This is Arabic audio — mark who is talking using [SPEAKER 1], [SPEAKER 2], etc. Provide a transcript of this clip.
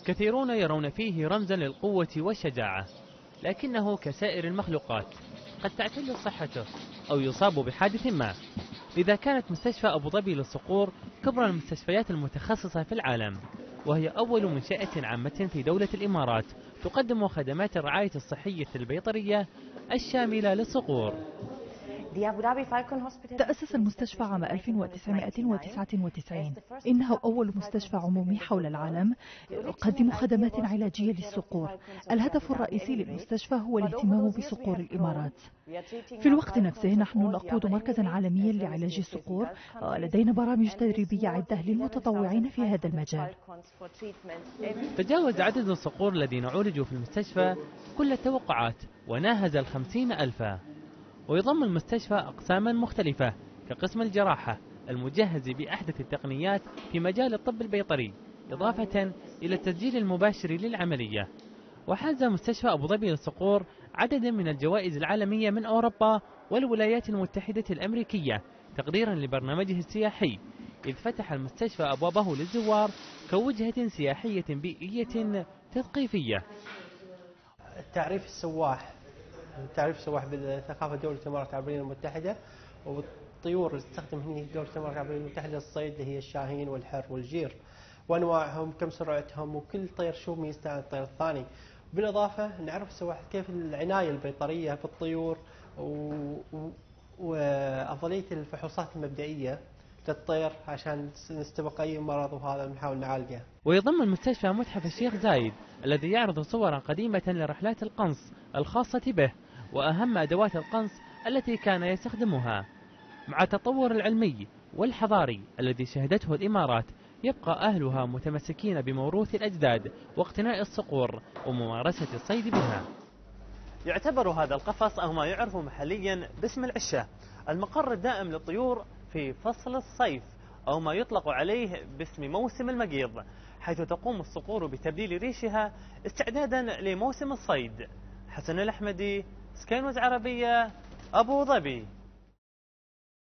[SPEAKER 1] كثيرون يرون فيه رمزا للقوة والشجاعة، لكنه كسائر المخلوقات قد تعتل صحته أو يصاب بحادث ما. لذا كانت مستشفى أبو ظبي للصقور كبرى المستشفيات المتخصصة في العالم، وهي أول منشأة عامة في دولة الإمارات تقدم خدمات الرعاية الصحية البيطرية الشاملة للصقور.
[SPEAKER 2] تأسس المستشفى عام 1999. إنه أول مستشفى عمومي حول العالم يقدم خدمات علاجية للصقور. الهدف الرئيسي للمستشفى هو الاهتمام بصقور الإمارات. في الوقت نفسه نحن نقود مركزا عالميا لعلاج الصقور، ولدينا برامج تدريبية عدة للمتطوعين في هذا المجال.
[SPEAKER 1] تجاوز عدد الصقور الذين عولجوا في المستشفى كل التوقعات وناهز 50,000. ويضم المستشفى أقساما مختلفة كقسم الجراحة المجهز بأحدث التقنيات في مجال الطب البيطري، إضافة إلى التسجيل المباشر للعملية. وحاز مستشفى أبو ظبي للصقور عددا من الجوائز العالمية من أوروبا والولايات المتحدة الأمريكية تقديرا لبرنامجه السياحي، إذ فتح المستشفى أبوابه للزوار كوجهة سياحية بيئية تثقيفية.
[SPEAKER 3] تعريف السواح بالثقافة دولة الإمارات العربية المتحدة، والطيور اللي تستخدم هنا دولة الإمارات العربية المتحدة الصيد اللي هي الشاهين والحر والجير، وأنواعهم كم سرعتهم وكل طير شو ميزته عن الطير الثاني. بالإضافة نعرف السواح كيف العناية البيطرية بالطيور وأفضلية الفحوصات المبدئية للطير عشان نستبق أي مرض، وهذا نحاول نعالجه.
[SPEAKER 1] ويضم المستشفى متحف الشيخ زايد الذي يعرض صورا قديمة لرحلات القنص الخاصة به وأهم أدوات القنص التي كان يستخدمها. مع التطور العلمي والحضاري الذي شهدته الإمارات، يبقى أهلها متمسكين بموروث الأجداد واقتناء الصقور وممارسة الصيد بها. يعتبر هذا القفص أو ما يعرف محليا باسم العشة المقر الدائم للطيور في فصل الصيف، أو ما يطلق عليه باسم موسم المقيض، حيث تقوم الصقور بتبديل ريشها استعدادا لموسم الصيد. حسن الأحمدي، سكاي نيوز عربية، أبو ظبي.